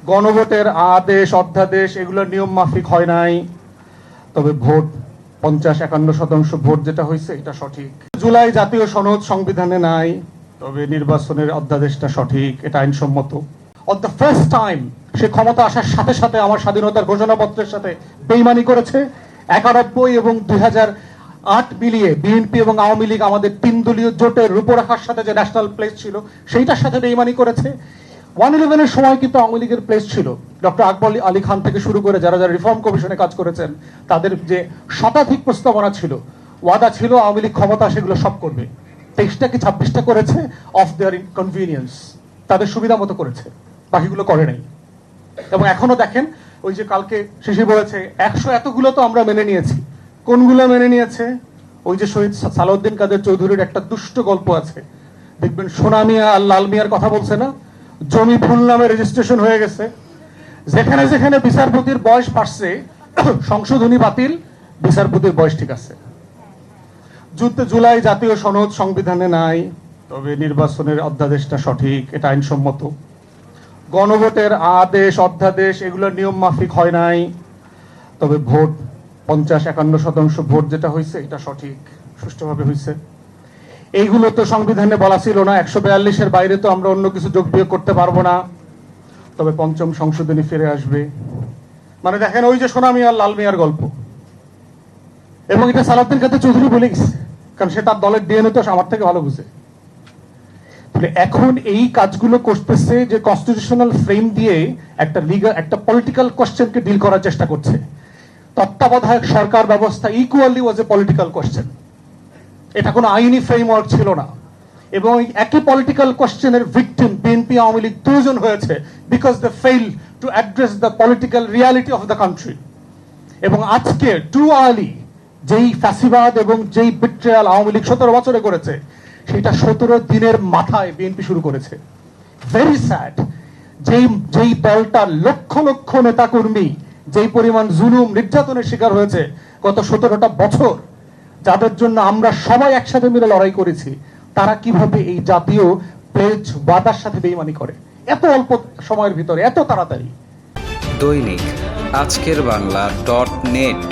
গণভোটের আদেশ অধ্যাদেশ এগুলো নিয়ম মাফিক হয় নাই, তবে ভোট 50-51% ভোট যেটা হয়েছে এটা সঠিক। জুলাই জাতীয় সনদ সংবিধানে নাই, তবে নির্বাচনের অধ্যাদেশটা সঠিক, এটা আইনসম্মত। অন দ্য ফার্স্ট টাইম সে ক্ষমতা আসার সাথে সাথে আমার স্বাধীনতার ঘোষণাপত্রের সাথে বেইমানি করেছে। 91 এবং 2008 মিলিয়ে বিএনপি এবং আওয়ামী লীগ আমাদের 3 দলীয় জোটের রূপরেখার সাথে যে ন্যাশনাল প্লেস ছিল সেইটার সাথে বেইমানি করেছে। 111-এর সময় কিন্তু আওয়ামী লীগের প্লেস ছিল, ডক্টর আকবর আলী খান থেকে শুরু করে যারা যারা রিফর্ম কমিশনে কাজ করেছেন তাদের যে শতাধিক প্রস্তাবনা ছিল, ওয়াদা ছিল আওয়ামী লীগ ক্ষমতা সেগুলো সব করবে। 23টা কি 26টা করেছে অফ দেয়ার কনভিনিয়েন্স, তাদের সুবিধা মতো করেছে, বাকিগুলো করে নাই। এবং এখনো দেখেন ওই যে কালকে শিশির বলেছে 100 এতগুলো তো আমরা মেনে নিয়েছি। কোনগুলো মেনে নিয়েছে? ওই যে শহীদ সালাউদ্দিন কাদের চৌধুরীর একটা দুষ্ট গল্প আছে, দেখবেন সোনা মিয়া আর লাল মিয়ার কথা বলছে না, জমি ভুল নামে রেজিস্ট্রেশন হয়ে গেছে। যেখানে যেখানে বিচারপতির বয়স বাড়ছে সংশোধনী বাতিল, বিচারপতির বয়স ঠিক আছে। জুলাই জাতীয় সনদ সংবিধানে নাই, তবে নির্বাচনের অধ্যাদেশটা সঠিক, এটা আইনসম্মত। গণভোটের আদেশ অধ্যাদেশ এগুলো নিয়ম মাফিক হয় নাই, তবে ভোট 50-51% ভোট যেটা হয়েছে এটা সঠিক, সুষ্ঠুভাবে হয়েছে। এইগুলো তো সংবিধানে বলা ছিল না, 142-এর বাইরে তো আমরা অন্য কিছু যোগ বিয়োগ করতে পারবো না, তবে 5ম সংশোধনী ফিরে আসবে। মানে দেখেন ওই যে সোনা মিয়া লাল মিয়ার গল্প, এবং এটা সালাউদ্দিন কাদের চৌধুরী বলে গেছে, কারণ সে তার দলের ডিএনএ তো আমার থেকে ভালো বুঝে। এখন এই কাজগুলো করতেছে যে কনস্টিটিউশনাল ফ্রেম দিয়ে একটা লিগাল একটা পলিটিক্যাল কোশ্চেনকে ডিল করার চেষ্টা করছে। তত্ত্বাবধায়ক সরকার ব্যবস্থা equally was a political question, এটা কোনো আইনি ফ্রেমওয়ার্ক ছিল না। এবং একই পলিটিক্যাল কোশ্চেনের ভিকটিম বিএনপি আওয়ামী লীগ দুজন হয়েছে, because they fail to address the political reality of the country. এবং আজকে টু আর্লি যেই ফ্যাসিবাদ এবং যেই বিট্রেয়াল আওয়ামী লীগ 17 বছরে করেছে, সেটা 17 দিনের মাথায় বিএনপি শুরু করেছে। ভেরি স্যাড, যেই দলটার লক্ষ লক্ষ নেতাকর্মী যেই পরিমাণ জুলুম নির্যাতনের শিকার হয়েছে গত 17টা বছর, যাদের জন্য আমরা সবাই একসাথে মিলে লড়াই করেছি, তারা কিভাবে এই জাতীয় প্লেজ ওয়াদার সাথে বেইমানি করে এত অল্প সময়ের ভিতরে, এত তাড়াতাড়ি। দৈনিক আজকের বাংলা .net